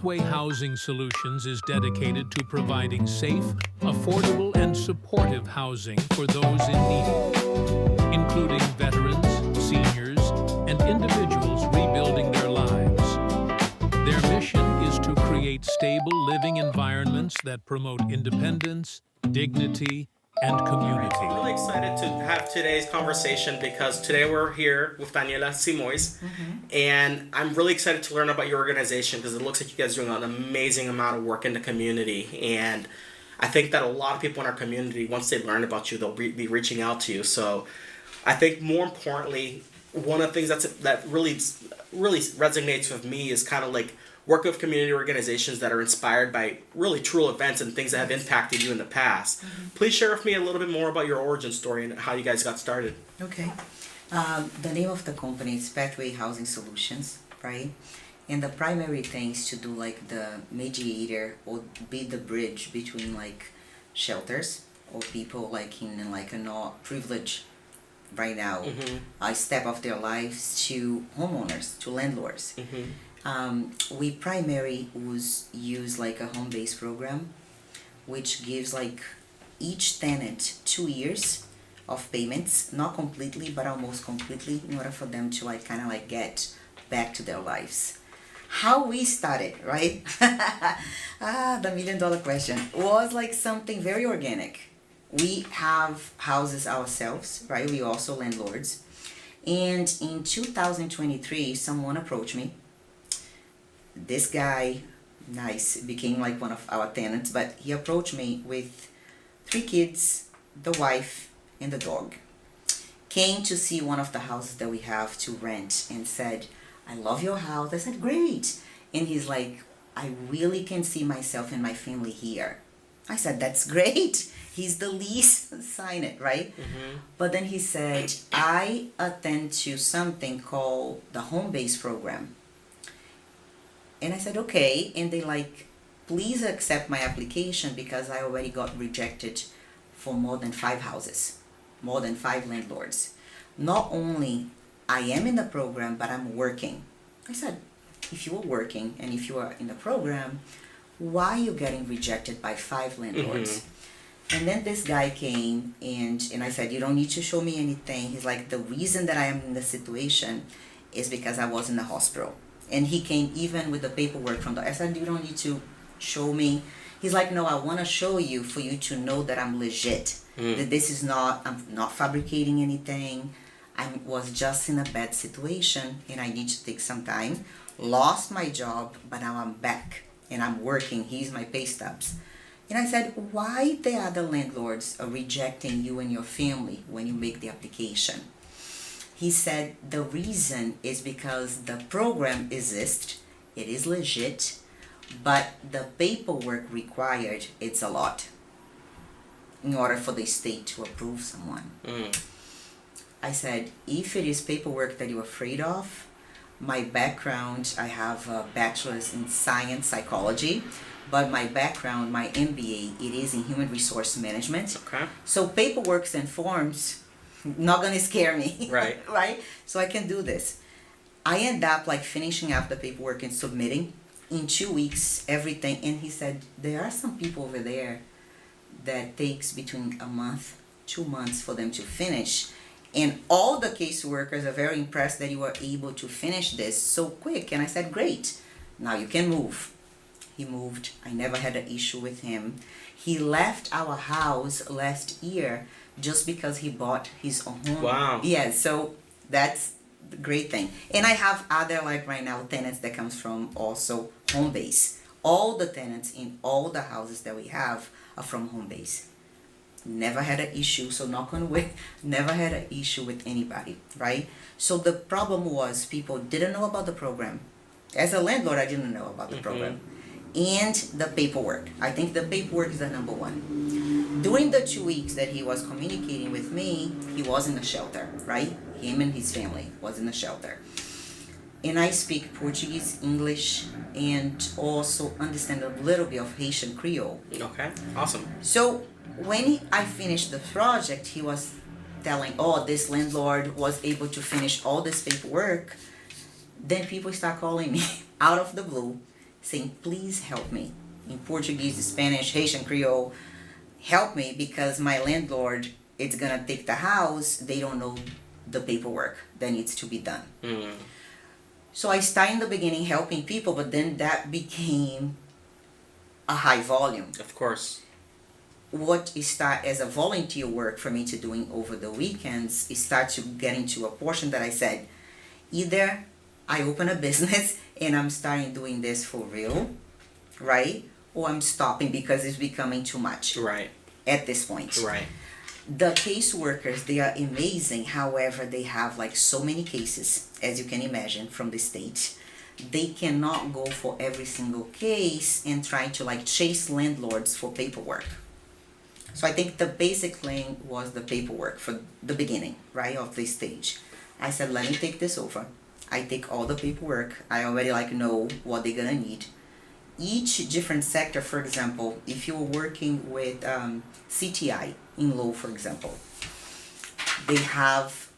Pathway Housing Solutions is dedicated to providing safe, affordable, and supportive housing for those in need, including veterans, seniors, and individuals rebuilding their lives. Their mission is to create stable living environments that promote independence, dignity, and community. I'm really excited to have today's conversation because today we're here with Daniela Simoes, and I'm really excited to learn about your organization because it looks like you guys are doing an amazing amount of work in the community. And I think that a lot of people in our community, once they learn about you, they'll be reaching out to you. So I think more importantly, one of the things that really resonates with me is kind of like work with community organizations that are inspired by really true events and things that have impacted you in the past. Please share with me a little bit more about your origin story and how you guys got started. Okay. The name of the company is Pathway Housing Solutions, right? And the primary thing is to do like the mediator or be the bridge between like shelters or people like in like a not privileged right now, a step of their lives to homeowners, to landlords. We primarily use like a home-based program, which gives like each tenant 2 years of payments, not completely, but almost completely, in order for them to like kind of like get back to their lives. How we started, right? The $1 million question was like something very organic. We have houses ourselves, right? We also landlords. And in 2023, someone approached me. This guy, nice, became like one of our tenants, but he approached me with 3 kids, the wife, and the dog. Came to see one of the houses that we have to rent and said, I love your house. I said, great. And he's like, I really can see myself and my family here. I said, that's great. He's the lease, sign it, right? But then he said, I attend to something called the home-based program. And I said, okay. And they like, please accept my application because I already got rejected for more than 5 houses, more than 5 landlords. Not only I am in the program, but I'm working. I said, if you are working and if you are in the program, why are you getting rejected by 5 landlords? And then this guy came and I said, you don't need to show me anything. He's like, the reason that I am in this situation is because I was in the hospital. And he came even with the paperwork from the, I said, you don't need to show me. He's like, no, I want to show you for you to know that I'm legit. That this is not, I'm not fabricating anything. I was just in a bad situation and I need to take some time. Lost my job, but now I'm back and I'm working. Here's my pay stubs. And I said, why the other landlords are rejecting you and your family when you make the application? He said, the reason is because the program exists, it is legit, but the paperwork required, it's a lot in order for the state to approve someone. I said, if it is paperwork that you're afraid of, my background, I have a bachelor's in science psychology, but my background, my MBA, it is in human resource management. Okay. So paperwork and forms, not gonna scare me. Right. Right? So I can do this. I end up like finishing up the paperwork and submitting in 2 weeks, everything. And he said, there are some people over there that takes between a month, 2 months for them to finish. And all the caseworkers are very impressed that you are able to finish this so quick. And I said, great, now you can move. He moved. I never had an issue with him. He left our house last year just because he bought his own home. Wow. Yeah, so that's the great thing. And I have other, like right now, tenants that comes from also home base. All the tenants in all the houses that we have are from home base. Never had an issue, so knock on wood, never had an issue with anybody, right? So the problem was people didn't know about the program. As a landlord, I didn't know about the program. And the paperwork. I think the paperwork is the number one. During the 2 weeks that he was communicating with me, he was in a shelter, right? Him and his family was in a shelter. And I speak Portuguese, English, and also understand a little bit of Haitian Creole. Okay, awesome. So when I finished the project, he was telling, oh, this landlord was able to finish all this paperwork. Then people start calling me out of the blue saying, please help me. In Portuguese, Spanish, Haitian, Creole, help me because my landlord is gonna take the house. They don't know the paperwork that needs to be done. So I started in the beginning helping people, but then that became a high volume. Of course. What start as a volunteer work for me to doing over the weekends, it start to get into a portion that I said, either I open a business and I'm starting doing this for real, right? Or I'm stopping because it's becoming too much. Right. At this point. Right. The caseworkers, they are amazing. However, they have like so many cases, as you can imagine, from the state. They cannot go for every single case and try to like chase landlords for paperwork. So I think the basic thing was the paperwork for the beginning, right, of this stage. I said, let me take this over. I take all the paperwork. I already like know what they're gonna need. Each different sector, for example, if you're working with CTI in law, for example, they have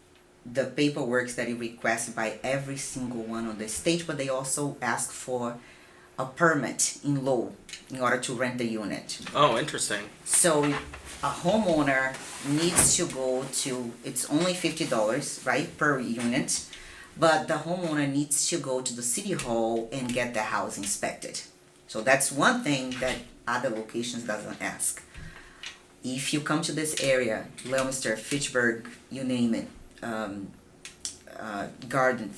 the paperwork that you request by every single one on the stage, but they also ask for a permit in law in order to rent the unit. Oh, interesting. So a homeowner needs to go to, it's only $50, right, per unit, but the homeowner needs to go to the city hall and get the house inspected. So that's one thing that other locations doesn't ask. If you come to this area, Leominster, Fitchburg, you name it, Garden,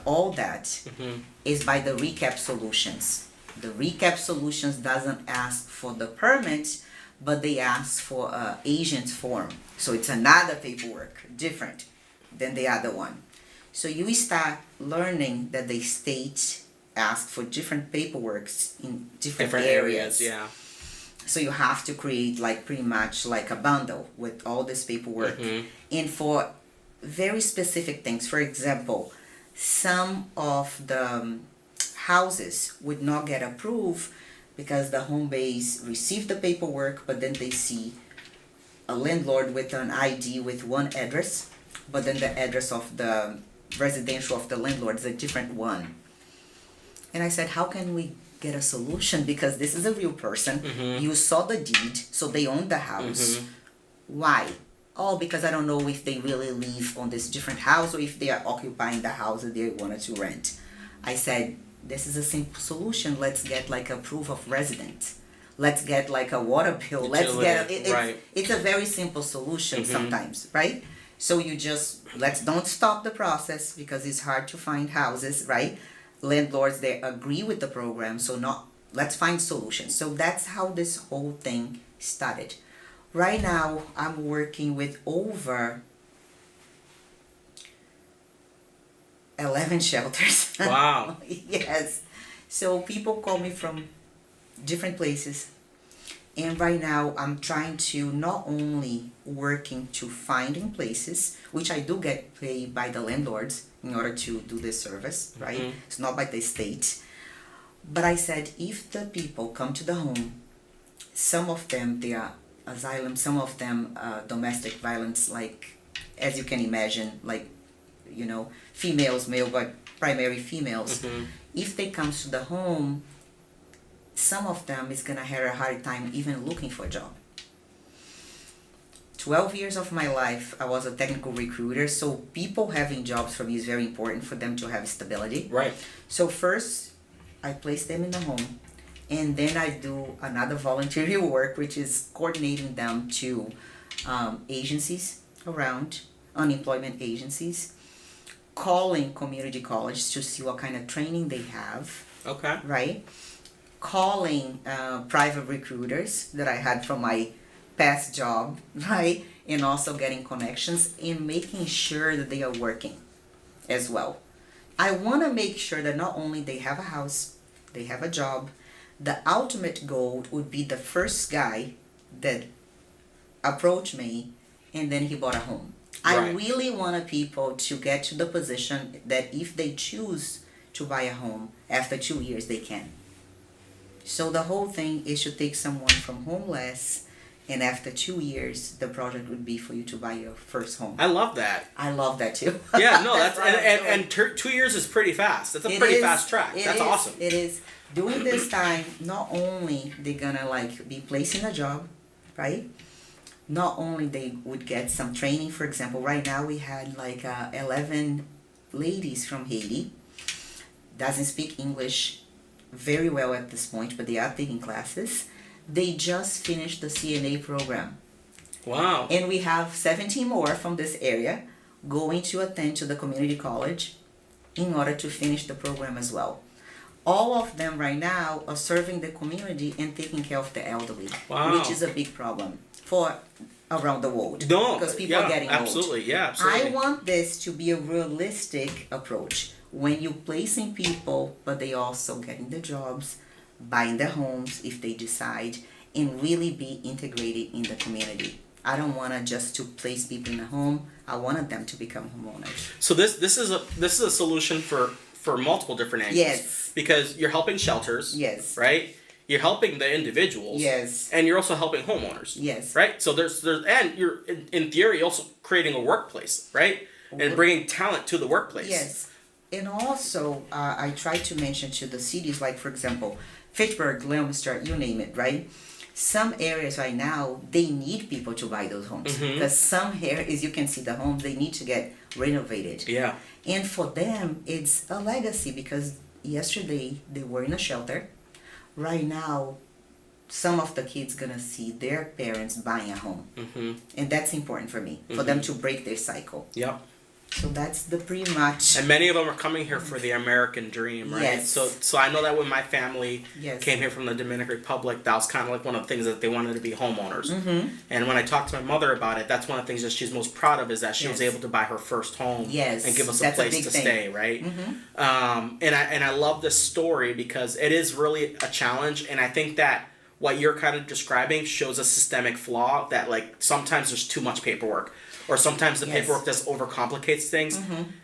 all that is by the recap solutions. The recap solutions doesn't ask for the permit, but they ask for a agent form. So it's another paperwork, different than the other one. So you start learning that the state asks for different paperworks in different areas. Yeah. So you have to create like pretty much like a bundle with all this paperwork. And for very specific things, for example, some of the houses would not get approved because the home base received the paperwork, but then they see a landlord with an ID with one address, but then the address of the residential of the landlord is a different one. And I said, how can we get a solution? Because this is a real person. You saw the deed, so they own the house. Why? Oh, because I don't know if they really live on this different house or if they are occupying the house that they wanted to rent. I said, this is a simple solution. Let's get like a proof of residence. Let's get like a water bill. Let's get it's a very simple solution sometimes, right? So you just don't stop the process because it's hard to find houses, right? Landlords, they agree with the program, so let's find solutions. So that's how this whole thing started. Right now, I'm working with over 11 shelters. Wow. Yes. So people call me from different places. And right now, I'm trying to not only working to finding places, which I do get paid by the landlords in order to do this service, right? It's not by the state. But I said, if the people come to the home, some of them, they are asylum, some of them domestic violence, like, as you can imagine, like, you know, females, male, but primary females. If they come to the home, some of them is gonna have a hard time even looking for a job. 12 years of my life, I was a technical recruiter, so people having jobs for me is very important for them to have stability. Right. So first, I place them in the home, and then I do another voluntary work, which is coordinating them to agencies around, unemployment agencies, calling community colleges to see what kind of training they have. Okay. Right? Calling private recruiters that I had from my past job, right? And also getting connections and making sure that they are working as well. I want to make sure that not only they have a house, they have a job. The ultimate goal would be the first guy that approached me and then he bought a home. Right. I really want people to get to the position that if they choose to buy a home, after 2 years they can. So the whole thing is to take someone from homeless And after 2 years, the project would be for you to buy your first home. I love that. I love that too. Yeah, no, that's and 2 years is pretty fast. That's a pretty fast track. That's awesome. It is. During this time, not only they're gonna like be placed in a job, right? Not only they would get some training. For example, right now we had like 11 ladies from Haiti. Doesn't speak English very well at this point, but they are taking classes. They just finished the CNA program. Wow. And we have 17 more from this area going to attend to the community college in order to finish the program as well. All of them right now are serving the community and taking care of the elderly, Wow. which is a big problem for around the world. No, because people are getting absolutely, old. yeah, absolutely. I want this to be a realistic approach. When you placing people, but they also getting the jobs, buying their homes if they decide, and really be integrated in the community. I don't want to just to place people in a home. I wanted them to become homeowners. So this is a solution for multiple different angles. Yes. Because you're helping shelters. Yes. Right? You're helping the individuals. Yes. And you're also helping homeowners. Yes. Right? So there's and you're in theory also creating a workplace, right? And bringing talent to the workplace. Yes. And also, I try to mention to the cities, like for example, Fitchburg, Leominster, you name it, right? Some areas right now, they need people to buy those homes. Because some areas, you can see the homes, they need to get renovated. Yeah. And for them, it's a legacy because yesterday they were in a shelter. Right now, some of the kids gonna see their parents buying a home. And that's important for me, for them to break their cycle. Yep. So that's the pretty much. And many of them are coming here for the American dream, right? Yes. So I know that when my family Yes. came here from the Dominican Republic, that was kind of like one of the things that they wanted to be homeowners. And when I talked to my mother about it, that's one of the things that she's most proud of is that she was Yes. able to buy her first home Yes, and give us that's a a place big to thing. stay, right? And I love this story because it is really a challenge, and I think that what you're kind of describing shows a systemic flaw that like sometimes there's too much paperwork. Or sometimes the Yes. paperwork just overcomplicates things,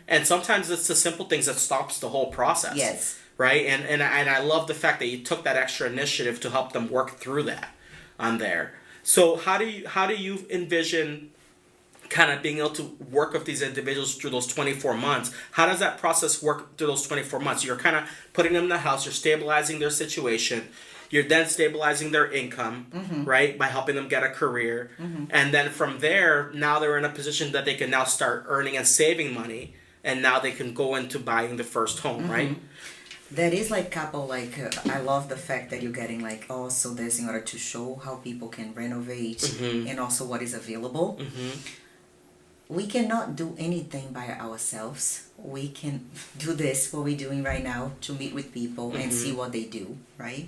and sometimes it's the simple things that stops the whole process. Yes. Right, and I love the fact that you took that extra initiative to help them work through that on there. So how do you envision kind of being able to work with these individuals through those 24 months? How does that process work through those 24 months? You're kind of putting them in the house. You're stabilizing their situation. You're then stabilizing their income, right, by helping them get a career. And then from there, now they're in a position that they can now start earning and saving money. And now they can go into buying the first home, right? That is like couple, like I love the fact that you're getting like also this in order to show how people can renovate and also what is available. We cannot do anything by ourselves. We can do this, what we're doing right now, to meet with people and see what they do, right?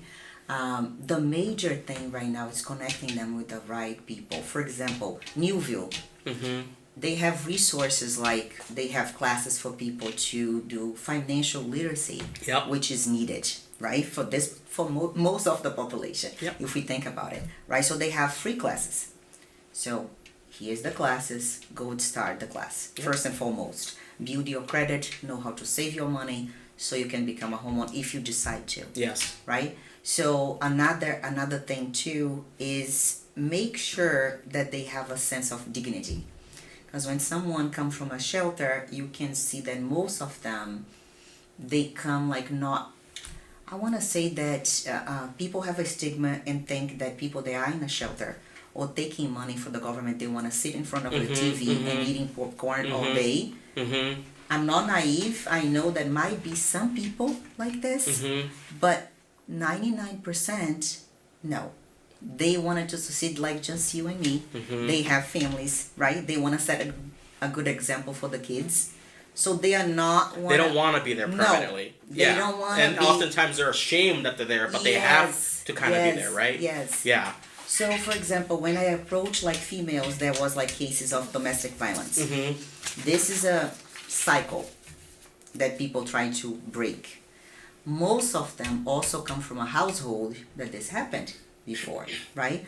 The major thing right now is connecting them with the right people. For example, Newville, they have resources like they have classes for people to do financial literacy, Yep. which is needed, right? For this, for most of the population, Yep. if we think about it, right? So they have free classes. So here's the classes. Go start the class. Yep. First and foremost, build your credit, know how to save your money, so you can become a homeowner if you decide to. Yes. Right? So another thing too is make sure that they have a sense of dignity. Because when someone comes from a shelter, you can see that most of them, they come like not. I want to say that people have a stigma and think that people that are in a shelter or taking money from the government, they want to sit in front of the TV and eating popcorn all day. I'm not naive. I know that might be some people like this, but 99% no. They wanted to succeed like just you and me. They have families, right? They want to set a good example for the kids. So they are not. They don't want to be there permanently. No, they don't want to and be. oftentimes they're ashamed that they're there, but they have to kind of be there, right? Yes. Yeah. So, for example, when I approach like females, there was like cases of domestic violence. This is a cycle that people try to break. Most of them also come from a household that this happened before, right?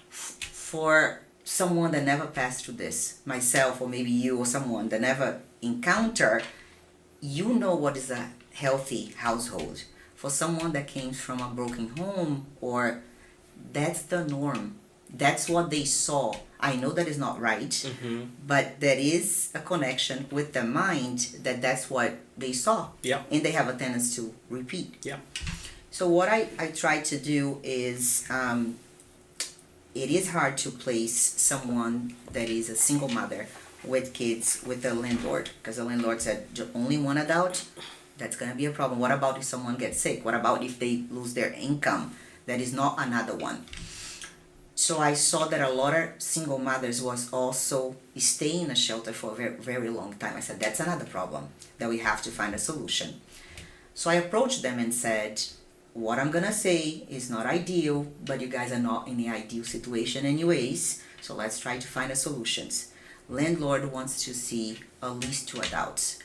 For someone that never passed through this, myself or maybe you or someone that never encountered, you know what is a healthy household. For someone that came from a broken home, or that's the norm. That's what they saw. I know that is not right, but there is a connection with the mind that that's what they saw. Yeah. And they have a tendency to repeat. Yeah. So what I try to do is, it is hard to place someone that is a single mother with kids with a landlord, because the landlord said only one adult. That's gonna be a problem. What about if someone gets sick? What about if they lose their income? That is not another one. So I saw that a lot of single mothers was also staying in a shelter for a very, very long time. I said, that's another problem that we have to find a solution. So I approached them and said, what I'm gonna say is not ideal, but you guys are not in the ideal situation anyways, so let's try to find a solutions. Landlord wants to see at least 2 adults.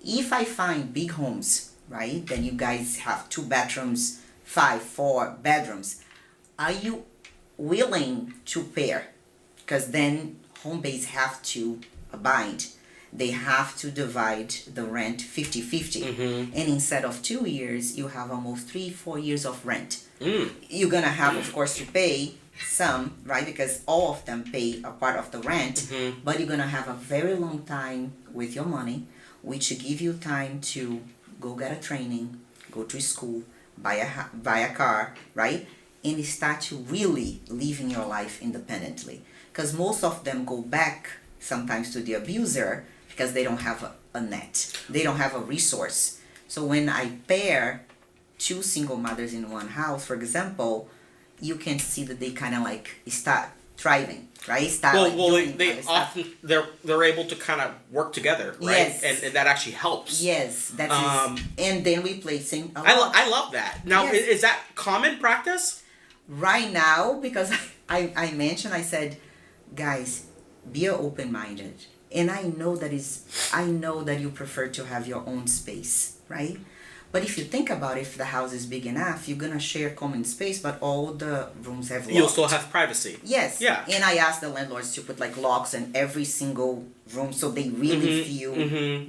If I find big homes, right, then you guys have 2 bedrooms, 5, 4 bedrooms, are you willing to pair? Because then home base have to abide. They have to divide the rent 50-50. And instead of 2 years, you have almost 3-4 years of rent. You're gonna have, of course, to pay some, right? Because all of them pay a part of the rent, but you're gonna have a very long time with your money, which give you time to go get a training, go to school, buy a car, right? And start to really living your life independently. Because most of them go back sometimes to the abuser because they don't have a net. They don't have a resource. So when I pair 2 single mothers in one house, for example, you can see that they kind of like start thriving, right? They often they're able to kind of work together, right? Yes. And that actually helps. Yes, that is. And then we placing a lot. I love that. Now, Yes. is that common practice? Right now, because I mentioned, I said, guys, be open-minded. And I know that you prefer to have your own space, right? But if you think about it, if the house is big enough, you're gonna share common space, but all the rooms have locks. You'll still have privacy. Yes. Yeah. And I asked the landlords to put like locks in every single room, so they really feel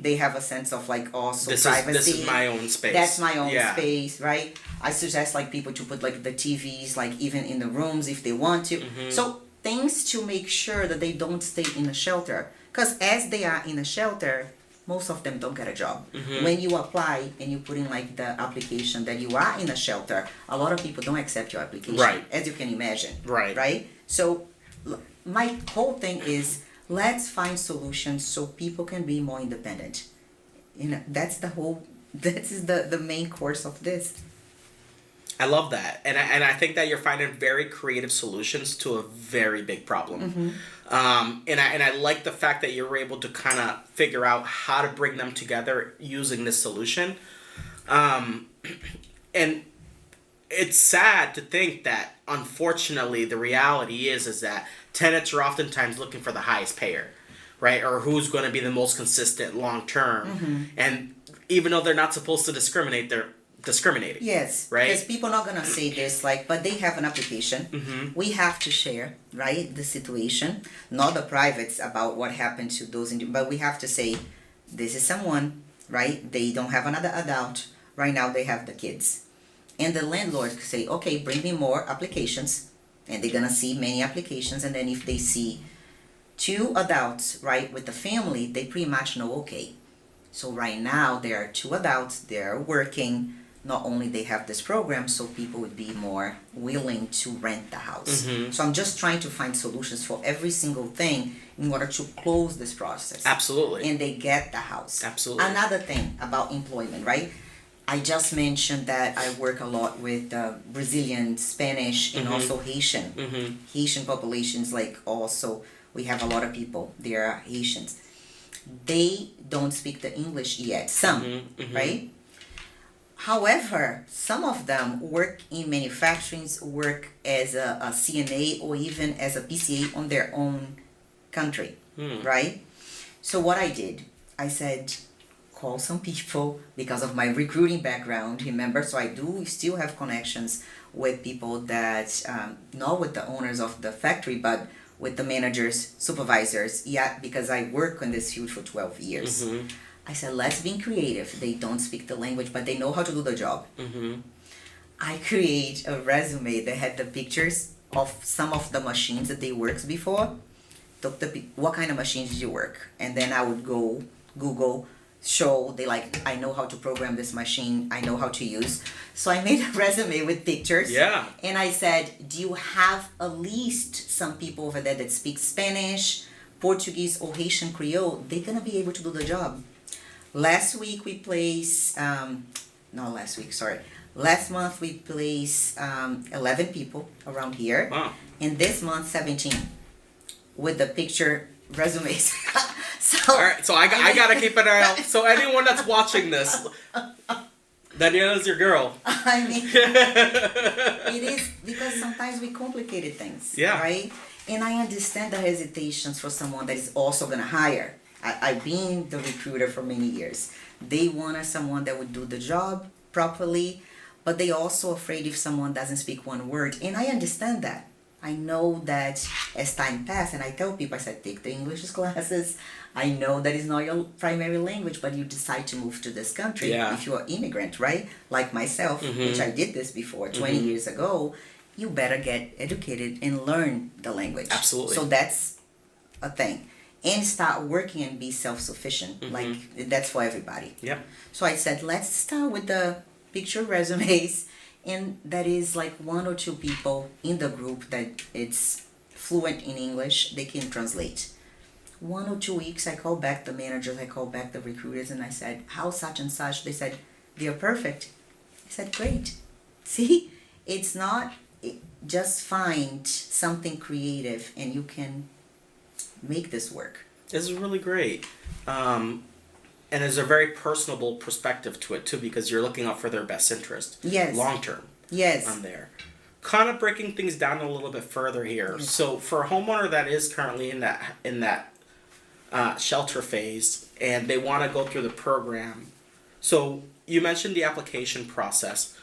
they have a sense of like also privacy. This is my own space. That's my own space, right? I suggest like people to put like the TVs like even in the rooms if they want to. So things to make sure that they don't stay in a shelter. Because as they are in a shelter, most of them don't get a job. When you apply and you put in like the application that you are in a shelter, a lot of people don't accept your application, Right. as you can imagine. Right. Right? So my whole thing is let's find solutions so people can be more independent. You know, that's the main course of this. I love that, and I think that you're finding very creative solutions to a very big problem. And I like the fact that you're able to kind of figure out how to bring them together using this solution. And it's sad to think that unfortunately the reality is that tenants are oftentimes looking for the highest payer, right? Or who's going to be the most consistent long term. And even though they're not supposed to discriminate, they're discriminating. Yes, right? Because people not gonna say this like, but they have an application. We have to share, right, the situation, not the privates about what happened to those, but we have to say, this is someone, right? They don't have another adult. Right now they have the kids, and the landlord could say, okay, bring me more applications, and they're gonna see many applications, and then if they see 2 adults, right, with the family, they pretty much know, okay. So right now there are 2 adults. They're working. Not only they have this program, so people would be more willing to rent the house. So I'm just trying to find solutions for every single thing in order to close this process. Absolutely. And they get the house. Absolutely. Another thing about employment, right? I just mentioned that I work a lot with Brazilian, Spanish, and also Haitian. Haitian populations, like also, we have a lot of people, they are Haitians. They don't speak the English yet, some, right? However, some of them work in manufacturing, work as a CNA or even as a PCA on their own country, right? So what I did, I said, call some people because of my recruiting background, remember? So I do still have connections with people that, not with the owners of the factory, but with the managers, supervisors, because I work in this field for 12 years. I said, let's be creative. They don't speak the language, but they know how to do the job. I create a resume that had the pictures of some of the machines that they worked before. Took what kind of machines did you work? And then I would go Google, show they like, I know how to program this machine, I know how to use. So I made a resume with pictures. Yeah. And I said, do you have at least some people over there that speak Spanish, Portuguese, or Haitian Creole? They're gonna be able to do the job. Last week we placed, last month we placed 11 people around here. Wow. And this month 17 with the picture resumes. So, All right, so I gotta keep an eye out. So anyone that's watching this, Daniela's your girl. I mean, it is because sometimes we complicated things, Yeah. right? And I understand the hesitations for someone that is also gonna hire. I've been the recruiter for many years. They want someone that would do the job properly, but they also afraid if someone doesn't speak one word. And I understand that. I know that as time passes, and I tell people, I said, take the English classes. I know that is not your primary language, but you decide to move to this country. Yeah. If you're an immigrant, right? Like myself, which I did this before 20 years ago, you better get educated and learn the language. Absolutely. So that's a thing. And start working and be self-sufficient. Like, that's for everybody. Yep. So I said, let's start with the picture resumes. And that is like 1 or 2 people in the group that it's fluent in English, they can translate. 1 or 2 weeks, I called back the managers, I called back the recruiters, and I said, how such and such? They said, they're perfect. I said, great. See, it's not, just find something creative and you can make this work. This is really great. And there's a very personable perspective to it too, because you're looking out for their best interest. Yes. Long term. Yes. On there. Kind of breaking things down a little bit further here. Yes. So for a homeowner that is currently in that shelter phase and they want to go through the program, so you mentioned the application process.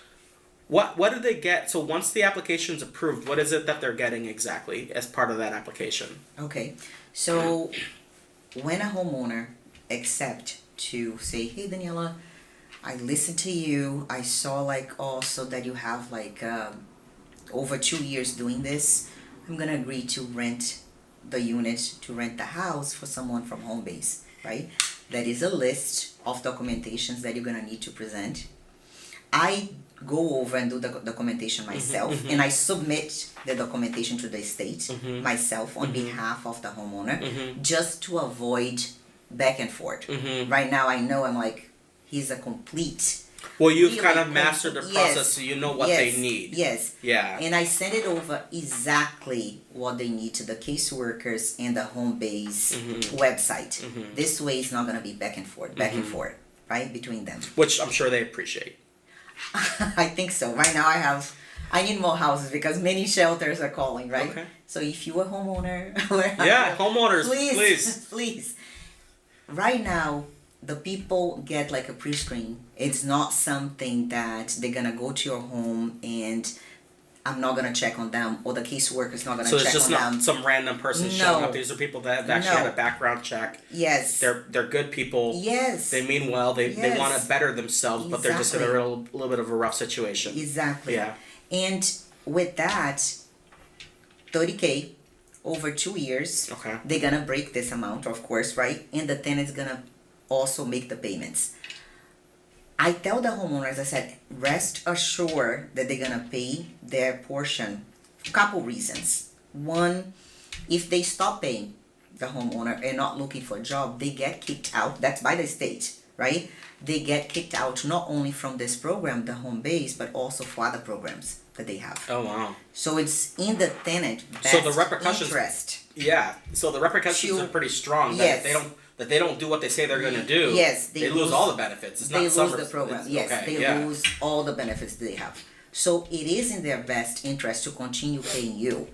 What do they get? So once the application's approved, what is it that they're getting exactly as part of that application? Okay. So when a homeowner accepts to say, hey Daniela, I listened to you, I saw like also that you have like over 2 years doing this, I'm gonna agree to rent the unit, to rent the house for someone from home base, right? That is a list of documentations that you're gonna need to present. I go over and do the documentation myself, and I submit the documentation to the state myself on behalf of the homeowner, just to avoid back and forth. Right now I know I'm like, he's a complete... Well, you've really kind of mastered the process, yes, so you know what yes, they need. Yes. Yeah. And I send it over exactly what they need to the caseworkers and the home base website. This way it's not going to be back and forth, right, between them. Which I'm sure they appreciate. I think so. Right now I need more houses because many shelters are calling, right? Okay. So if you're a homeowner... Yeah, homeowners, please. Please. Right now, the people get like a pre-screen. It's not something that they're gonna go to your home and I'm not gonna check on them, or the caseworker's not gonna check on them. So it's just not some random person showing up. These are people that have actually had a background check. Yes. They're good people. Yes. They mean well. They want to better themselves, but they're just in a little bit of a rough situation. Exactly. Yeah. And with that, $30K over 2 years. Okay. They're gonna break this amount, of course, right? And the tenant's gonna also make the payments. I tell the homeowners, I said, rest assured that they're gonna pay their portion. Couple reasons. One, if they stop paying the homeowner and not looking for a job, they get kicked out. That's by the state, right? They get kicked out not only from this program, the home base, but also for other programs that they have. Oh wow. So it's in the tenant best So the repercussions. interest. Yeah. So the repercussions are pretty strong. That Yes. if they don't do what they say they're going to do. Yes, they lose all the benefits. It's they not lose the program. Yes, okay, they lose all the benefits they have. So it is in their best interest to continue paying you.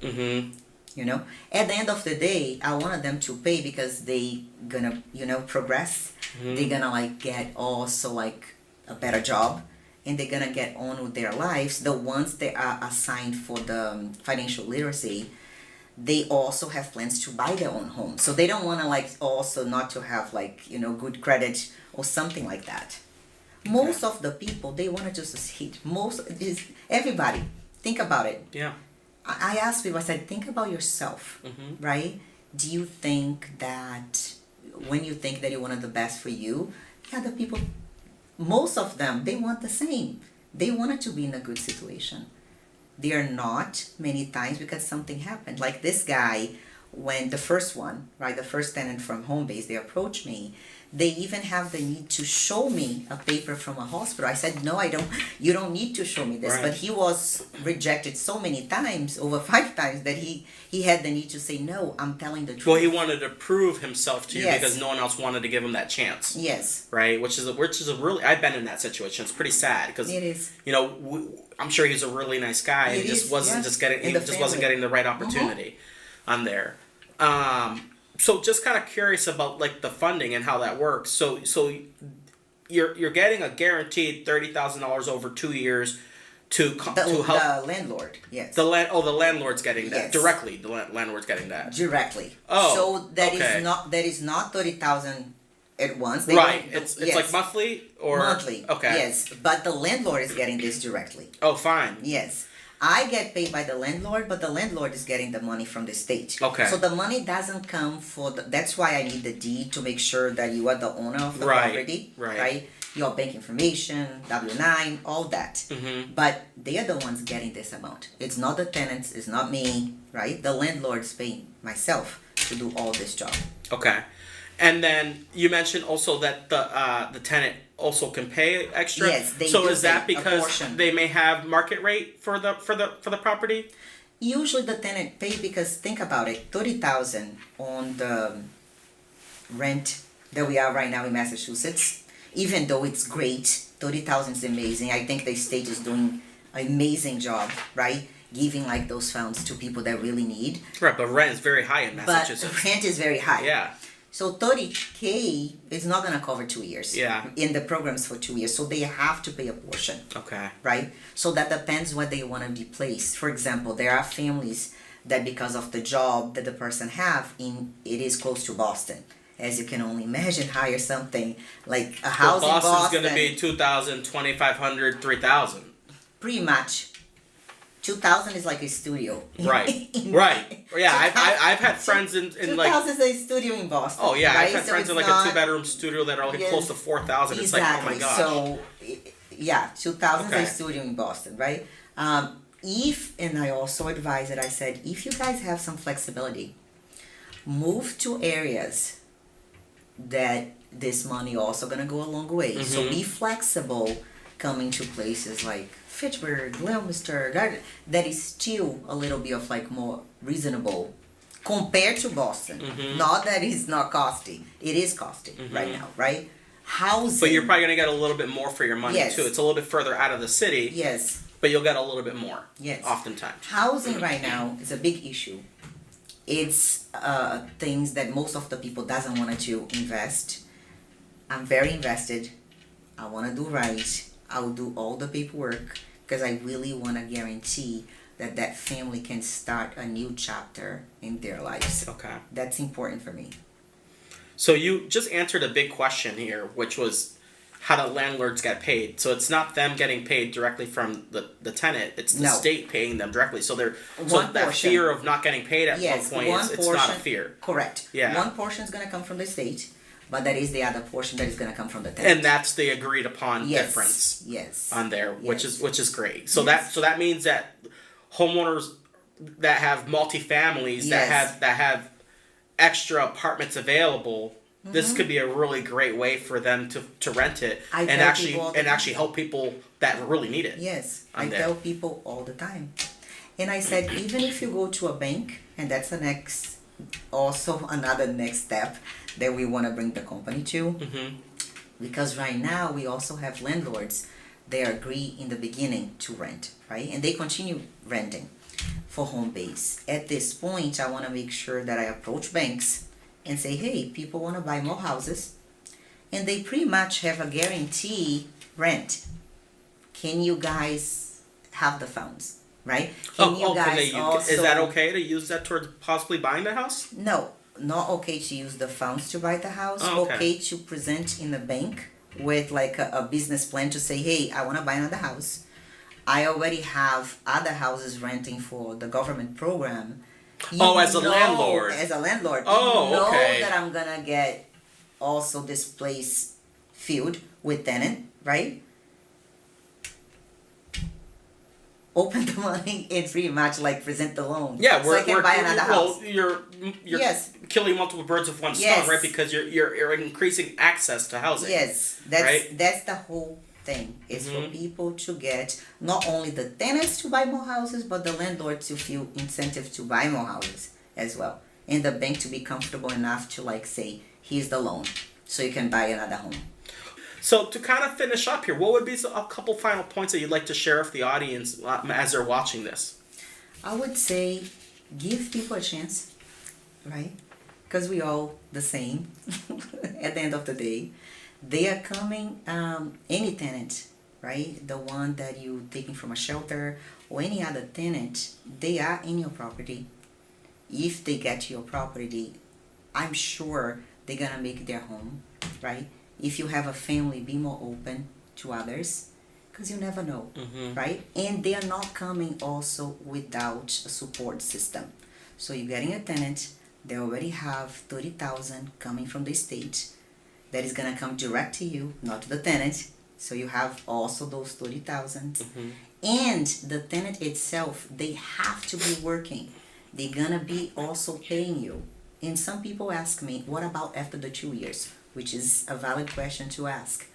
You know, at the end of the day, I wanted them to pay because they gonna, progress. They're gonna like get also like a better job, and they're gonna get on with their lives. The ones that are assigned for the financial literacy, they also have plans to buy their own home. So they don't want to like also not to have like, good credit or something like that. Most of the people, they want to just succeed. Everybody, think about it. Yeah. I asked people, I said, think about yourself, right? Do you think that when you think that you wanted the best for you, yeah, the people, most of them, they want the same. They wanted to be in a good situation. They are not many times because something happened. Like this guy, when the first one, right, the first tenant from home base, they approached me. They even have the need to show me a paper from a hospital. I said, no, I don't. You don't need to show me this. Right. But he was rejected so many times, over 5 times, that he had the need to say, no, I'm telling the truth. Well, he wanted to prove himself to you Yes. because no one else wanted to give him that chance. Yes, Right, which is a really, I've been in that situation. It's pretty sad because it is. you know I'm sure he's a really nice guy and It he just is, wasn't yeah. just getting In he the just wasn't family. getting the right opportunity on there. So just kind of curious about like the funding and how that works. So you're getting a guaranteed $30,000 over 2 years to help The landlord, yes. the landlord's getting that Yes. directly. The landlord's getting that. Directly. Oh, So that okay. is not 30,000 at once. They Right. don't- It's yes. like monthly or Monthly. Okay. Yes, but the landlord is getting this directly. Oh, fine. Yes. I get paid by the landlord, but the landlord is getting the money from the state. Okay. So the money doesn't come for that's why I need the deed to make sure that you are the owner of the Right, property. right. Your bank information, W-9, all that. Mm-hmm. But they are the ones getting this amount. It's not the tenants, it's not me, right? The landlord is paying myself to do all this job. Okay. And then you mentioned also that the tenant also can pay extra. Yes, they So do is that pay a because portion. they may have market rate for the property? Usually the tenant pay because think about it, 30,000 on the rent that we are right now in Massachusetts. Even though it's great, 30,000 is amazing. I think the state is doing an amazing job, right? Giving like those funds to people that really need. Right, but rent is very high in But Massachusetts. rent is very high. Yeah. So 30K is not gonna cover 2 years. Yeah. In the programs for 2 years, so they have to pay a portion. Okay. Right? So that depends what they want to be placed. For example, there are families that because of the job that the person have in it is close to Boston. As you can only imagine, hire something like a house Well, in Boston. Boston's going to be 2,000, 2,500, 3,000. Pretty much. 2,000 is like a studio. Right. Right. Yeah, I've had friends in like 2,000 is a studio in Boston. oh yeah, right? I've had So friends in it's like not- a 2-bedroom studio that are like Yes. close to 4,000. It's like oh my gosh. So, yeah, 2,000 Okay. is a studio in Boston, right? And I also advise it, I said, if you guys have some flexibility, move to areas that this money also gonna go a long way. So Mhm. be flexible coming to places like Fitchburg, Leominster, Garden, that is still a little bit of like more reasonable compared to Boston. Mhm. Not that it's not costing. It is costing right now, right? Housing. But you're probably going to get a little bit more for your money Yes. too. It's a little bit further out of the city, Yes. but you'll get a little bit more. Yes. Oftentimes. Housing right now is a big issue. It's things that most of the people doesn't want to invest. I'm very invested. I want to do right. I'll do all the paperwork because I really want to guarantee that that family can start a new chapter in their lives. Okay. That's important for me. So you just answered a big question here, which was how do landlords get paid? So it's not them getting paid directly from the tenant; it's the No. state paying them directly. So they're One that portion. fear of not getting paid at Yes, one point one it's not a portion- fear, Correct. Yeah. One portion is going to come from the state, but that is the other portion that is going to come from the tenant. and that's the agreed upon Yes. difference Yes. on there, which Yes. is great. So Yes. that means that homeowners that have multifamilies Yes. that have extra apartments available. This could be a really great way for them to rent it I and tell actually people all the time. help people that really need it. Yes, on I there. tell people all the time. And I said, even if you go to a bank, and that's also another next step that we want to bring the company to, Mm-hmm. because right now we also have landlords, they agree in the beginning to rent, right? And they continue renting for home base. At this point, I want to make sure that I approach banks and say, hey, people want to buy more houses, and they pretty much have a guarantee rent. Can you guys have the funds, right? Can you guys also... Is that okay to use that towards possibly buying the house? No, not okay to use the funds to buy the house. Oh, okay. Okay to present in the bank with like a business plan to say, hey, I want to buy another house. I already have other houses renting for the government program. As a landlord. As a landlord. Oh, you know okay. that I'm gonna get also this place filled with tenant, right? Open the money and pretty much like present the loan. Yeah, so I can buy another house. You're Yes. killing multiple birds with one stone, Yes. right? Because you're increasing access to housing. Yes, that's the whole thing. It's for people to get not only the tenants to buy more houses, but the landlord to feel incentive to buy more houses as well, and the bank to be comfortable enough to like say, here's the loan, so you can buy another home. So to kind of finish up here, what would be a couple final points that you'd like to share with the audience as they're watching this? I would say give people a chance, right? Because we all the same at the end of the day. They are coming, any tenant, right? The one that you taking from a shelter or any other tenant, they are in your property. If they get to your property, I'm sure they're gonna make their home, right? If you have a family, be more open to others, because you never know, right? And they are not coming also without a support system. So you're getting a tenant, they already have 30,000 coming from the state that is gonna come direct to you, not to the tenant. So you have also those 30,000. And the tenant itself, they have to be working. They're gonna be also paying you. And some people ask me, what about after the 2 years? Which is a valid question to ask.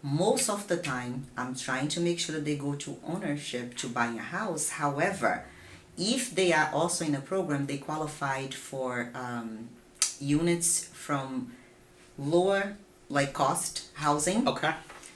Most of the time, I'm trying to make sure that they go to ownership to buying a house. However, if they are also in a program, they qualified for units from lower like cost housing. Okay.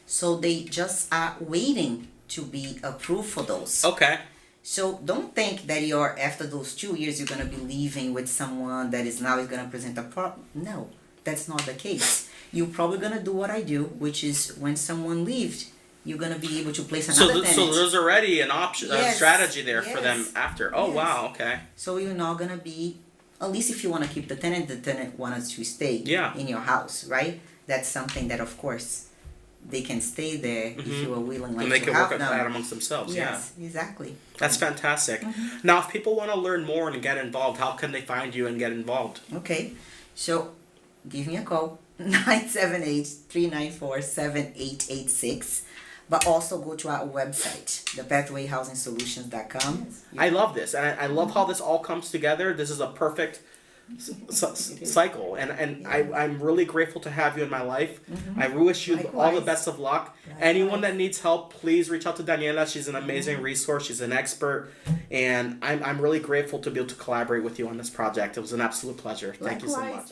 So they just are waiting to be approved for those. Okay. So don't think that you're after those 2 years you're gonna be leaving with someone that is now gonna present a problem. No, that's not the case. You're probably gonna do what I do, which is when someone leaves, you're gonna be able to place another tenant. So there's already an option, Yes, a strategy there for yes, them after. Oh yes. wow. Okay. So you're not gonna be, at least if you want to keep the tenant wants to stay in your house, right? That's something that of course they can stay there if you are willing like And they to can have work them. that amongst themselves. Yes, exactly. That's fantastic. Now, if people want to learn more and get involved, how can they find you and get involved? Okay, so give me a call, 978-394-7886. But also go to our website, thepathwayhousingsolutions.com. I love this, and I love how this all comes together. This is a perfect cycle, and I'm really grateful to have you in my life. I wish you all the best of luck. Anyone that needs help, please reach out to Daniela. She's an amazing resource. She's an expert, and I'm really grateful to be able to collaborate with you on this project. It was an absolute pleasure. Thank you so much.